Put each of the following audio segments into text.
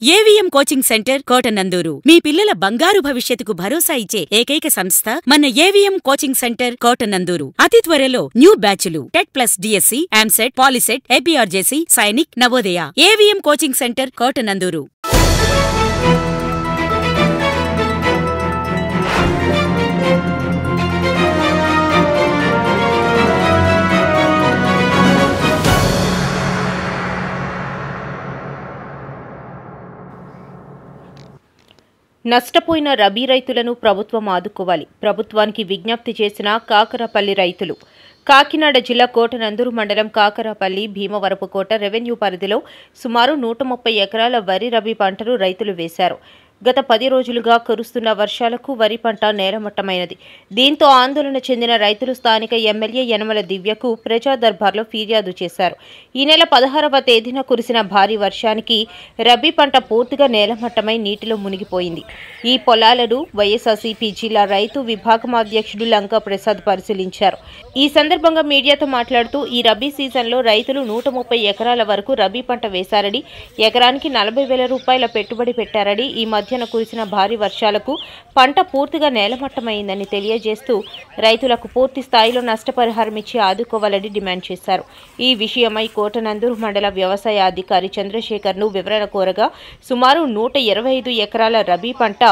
AVM coaching centre Kotananduru మీ పిల్లల బంగారు భవిష్యత్తుకు భరోసా ఇచ్చే ఏకైక సంస్థ మన ఏవిఎం కోచింగ్ సెంటర్ కోటనందూరు. అతి త్వరలో న్యూ బ్యాచ్లు టెట్ ప్లస్ డిఎస్సి, ఆమ్సెట్, POLYCET, APRJC, Sainik, Navodaya. AVM coaching centre Kotananduru. నష్టపోయిన రబీ రైతులను ప్రభుత్వం ఆదుకోవాలి. ప్రభుత్వానికి విజ్ఞప్తి చేసిన కాకరపల్లి రైతులు. కాకినాడ జిల్లా కోటనందూరు మండలం కాకరపల్లి భీమవరపుకోట రెవెన్యూ పరిధిలో సుమారు 130 ఎకరాల వరి రబీ పంటను రైతులు వేశారు. గత 10 రోజులుగా కురుస్తున్న వర్షాలకు వరి పంట నేలమట్టమైనది. దీంతో ఆందోళన చెందిన రైతులు స్థానిక ఎమ్మెల్యే యనమల దివ్యకు ప్రజా దర్బార్లో ఫిర్యాదు చేశారు. ఈ నెల 16వ తేదీన కురిసిన భారీ వర్షానికి రబీ పంట పూర్తిగా నేలమట్టమై నీటిలో మునిగిపోయింది. ఈ పొలాలను వైఎస్ఆర్సీపీ జిల్లా రైతు విభాగం అధ్యక్షుడు లంకా ప్రసాద్ పరిశీలించారు. ఈ సందర్భంగా మీడియాతో మాట్లాడుతూ ఈ రబీ సీజన్లో రైతులు 130 ఎకరాల వరకు రబీ పంట వేశారని, ఎకరానికి 40,000 రూపాయల పెట్టుబడి పెట్టారని, ఈ మధ్యన కురిసిన భారీ వర్షాలకు పంట పూర్తిగా నేలమట్టమైందని తెలియజేస్తూ రైతులకు పూర్తి స్థాయిలో నష్టపరిహారం ఇచ్చి ఆదుకోవాలని డిమాండ్ చేశారు. ఈ విషయమై కోటనందూరు మండల వ్యవసాయ అధికారి చంద్రశేఖర్ను వివరణ కోరగా సుమారు 125 ఎకరాల రబీ పంట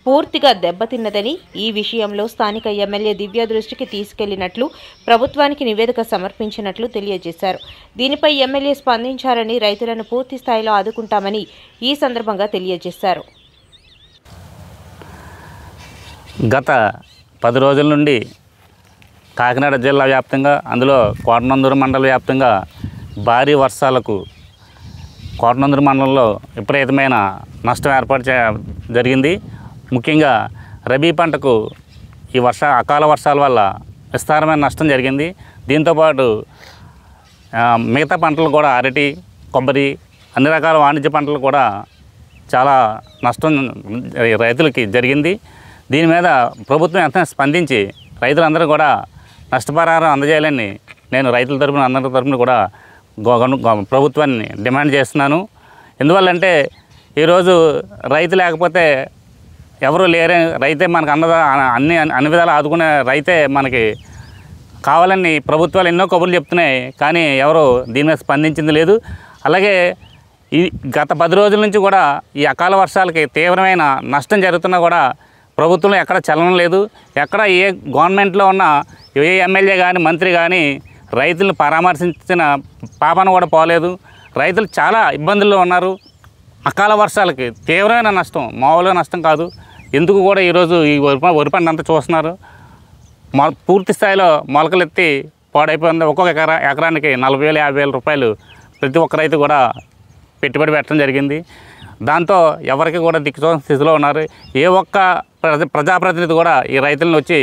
పూర్తిగా దెబ్బతిన్నదని, ఈ విషయంలో స్థానిక ఎమ్మెల్యే దివ్య దృష్టికి తీసుకెళ్లినట్లు, ప్రభుత్వానికి నివేదిక సమర్పించినట్లు తెలియజేశారు. దీనిపై ఎమ్మెల్యే స్పందించారని, రైతులను పూర్తి స్థాయిలో ఆదుకుంటామని ఈ సందర్భంగా తెలియజేశారు. గత 10 రోజుల నుండి కాకినాడ జిల్లా వ్యాప్తంగా, అందులో కోటనందూరు మండల వ్యాప్తంగా భారీ వర్షాలకు కోటనందూరు మండలంలో విపరీతమైన నష్టం జరిగింది. ముఖ్యంగా రబీ పంటకు ఈ అకాల వర్షాల వల్ల విస్తారమైన నష్టం జరిగింది. దీంతోపాటు మిగతా పంటలు కూడా అరటి, కొబ్బరి, అన్ని రకాల వాణిజ్య పంటలు కూడా చాలా నష్టం రైతులకి జరిగింది. దీని మీద ప్రభుత్వం ఎంత స్పందించి రైతులందరూ కూడా నష్టపరిహారం అందజేయాలని నేను రైతుల తరపున అందరి తరపున కూడా ప్రభుత్వాన్ని డిమాండ్ చేస్తున్నాను. ఎందువల్లంటే ఈరోజు రైతు లేకపోతే ఎవరు లేరే, రైతే మనకు అన్ని విధాలు ఆదుకునే రైతే మనకి కావాలని ప్రభుత్వాలు ఎన్నో కబుర్లు చెప్తున్నాయి, కానీ ఎవరు దీని మీద స్పందించింది లేదు. అలాగే ఈ గత 10 రోజుల నుంచి కూడా ఈ అకాల వర్షాలకి తీవ్రమైన నష్టం జరుగుతున్నా కూడా ప్రభుత్వం ఎక్కడ చలనం లేదు. ఎక్కడ ఏ గవర్నమెంట్లో ఉన్న ఏ ఎమ్మెల్యే కానీ మంత్రి కానీ రైతులను పరామర్శించిన పాపన కూడా పోలేదు. రైతులు చాలా ఇబ్బందుల్లో ఉన్నారు. అకాల వర్షాలకి తీవ్రమైన నష్టం, మామూలుగా నష్టం కాదు. ఎందుకు కూడా ఈరోజు ఈ వరి పంట అంతా చూస్తున్నారు, పూర్తి స్థాయిలో మొలకలెత్తి పాడైపోయింది. ఒక్కొక్క ఎకరానికి 40,000, 50,000 రూపాయలు ప్రతి ఒక్క రైతు కూడా పెట్టుబడి పెట్టడం జరిగింది. దాంతో ఎవరికి కూడా దిక్కుతోచని స్థితిలో ఉన్నారు. ఏ ఒక్క ప్రజాప్రతినిధి కూడా ఈ రైతులను వచ్చి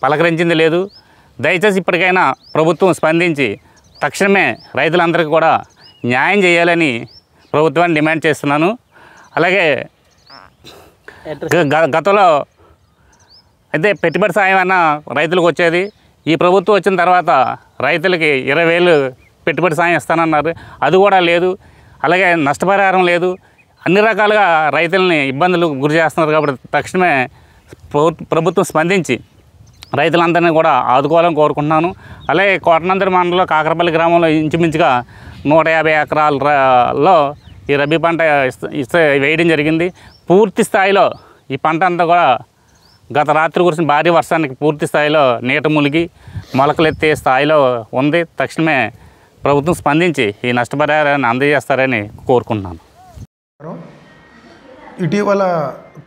పలకరించింది లేదు. దయచేసి ఇప్పటికైనా ప్రభుత్వం స్పందించి తక్షణమే రైతులందరికీ కూడా న్యాయం చేయాలని ప్రభుత్వాన్ని డిమాండ్ చేస్తున్నాను. అలాగే గతంలో అయితే పెట్టుబడి సాయం అన్న రైతులకు వచ్చేది. ఈ ప్రభుత్వం వచ్చిన తర్వాత రైతులకి 20,000 పెట్టుబడి సాయం ఇస్తానన్నారు, అది కూడా లేదు. అలాగే నష్టపరిహారం లేదు. అన్ని రకాలుగా రైతులని ఇబ్బందులకు గురి చేస్తున్నారు. కాబట్టి తక్షణమే ప్రభుత్వం స్పందించి రైతులందరినీ కూడా ఆదుకోవాలని కోరుకుంటున్నాను. అలాగే కోటనందూరు మండలంలో కాకరపల్లి గ్రామంలో ఇంచుమించుగా 150 ఎకరాలలో ఈ రబీ పంట వేయడం జరిగింది. పూర్తి స్థాయిలో ఈ పంట అంతా కూడా గత రాత్రి కురిసిన భారీ వర్షానికి పూర్తి స్థాయిలో నీట మునిగి మొలకలెత్తే స్థాయిలో ఉంది. తక్షణమే ప్రభుత్వం స్పందించి ఈ నష్టపరిహారాన్ని అందజేస్తారని కోరుకుంటున్నాను. ఇటీవల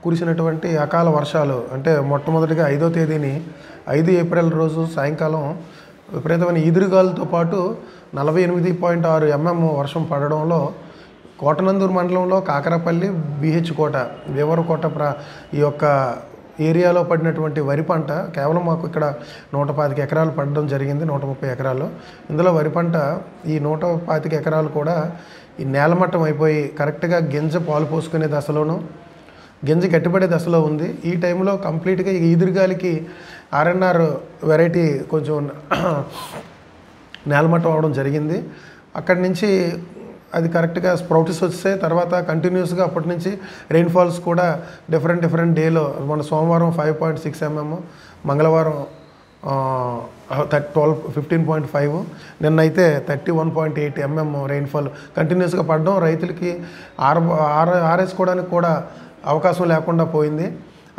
కురిసినటువంటి అకాల వర్షాలు అంటే మొట్టమొదటిగా 5వ తేదీని 5 ఏప్రిల్ రోజు సాయంకాలం విపరీతమైన ఈదురుగాలతో పాటు 48.6 mm వర్షం పడడంలో కోటనందూరు మండలంలో కాకరపల్లి, BH కోట, భీమవరపుకోట ఈ యొక్క ఏరియాలో పడినటువంటి వరి పంట కేవలం మాకు ఇక్కడ 125 ఎకరాలు పడడం జరిగింది. 130 ఎకరాలు. ఇందులో వరి పంట ఈ 125 ఎకరాలు కూడా ఈ నేలమట్టం అయిపోయి కరెక్ట్గా గింజ పాలు పోసుకునే దశలోనూ, గింజ గట్టిపడే దశలో ఉంది. ఈ టైంలో కంప్లీట్గా ఈ ఈదురుగాలికి RNR వెరైటీ కొంచెం నేలమట్టం అవడం జరిగింది. అక్కడి నుంచి అది కరెక్ట్గా స్ప్రౌట్స్ వస్తే తర్వాత కంటిన్యూస్గా అప్పటి నుంచి రెయిన్ఫాల్స్ కూడా డిఫరెంట్ డేలో మన సోమవారం 5.6 mm, మంగళవారం 15.5, నిన్నైతే 31.8 mm రెయిన్ఫాల్ కంటిన్యూస్గా పడడం రైతులకి ఆరేసుకోవడానికి కూడా అవకాశం లేకుండా పోయింది.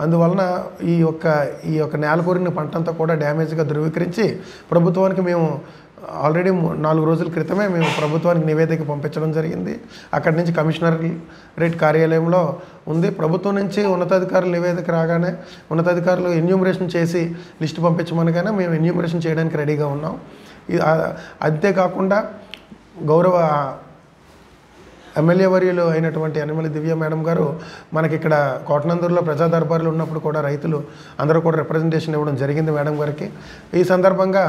అందువలన ఈ యొక్క నేల కోరిన పంట అంతా కూడా డ్యామేజ్గా ధృవీకరించి ప్రభుత్వానికి మేము ఆల్రెడీ 4 రోజుల క్రితమే మేము ప్రభుత్వానికి నివేదిక పంపించడం జరిగింది. అక్కడి నుంచి కమిషనరేట్ కార్యాలయంలో ఉంది. ప్రభుత్వం నుంచి ఉన్నతాధికారుల నివేదిక రాగానే ఉన్నతాధికారులు ఎన్యూమరేషన్ చేసి లిస్టు పంపించమనగానే మేము ఎన్యూమరేషన్ చేయడానికి రెడీగా ఉన్నాం. అంతేకాకుండా గౌరవ ఎమ్మెల్యే వర్యులు అయినటువంటి యనమల దివ్య మేడం గారు మనకి ఇక్కడ కోటనందూరులో ప్రజా దర్బార్లు ఉన్నప్పుడు కూడా రైతులు అందరూ కూడా రిప్రజెంటేషన్ ఇవ్వడం జరిగింది మేడం గారికి. ఈ సందర్భంగా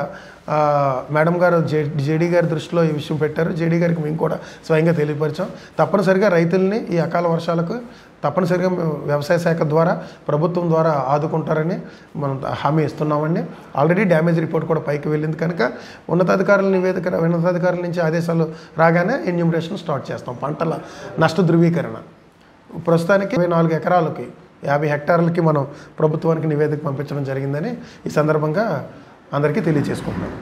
మేడం గారు జేడీ గారి దృష్టిలో ఈ విషయం పెట్టారు. జేడీ గారికి మేము కూడా స్వయంగా తెలియపరిచాం. తప్పనిసరిగా రైతుల్ని ఈ అకాల వర్షాలకు తప్పనిసరిగా వ్యవసాయ శాఖ ద్వారా ప్రభుత్వం ద్వారా ఆదుకుంటారని మనం హామీ ఇస్తున్నామండి. ఆల్రెడీ డ్యామేజ్ రిపోర్ట్ కూడా పైకి వెళ్ళింది కనుక ఉన్నతాధికారుల నుంచి ఆదేశాలు రాగానే ఎన్యూమరేషన్ స్టార్ట్ చేస్తాం. పంటల నష్ట ధృవీకరణ ప్రస్తుతానికి 24 ఎకరాలకి 50 హెక్టార్లకి మనం ప్రభుత్వానికి నివేదిక పంపించడం జరిగిందని ఈ సందర్భంగా అందరికీ తెలియజేసుకుంటున్నాం.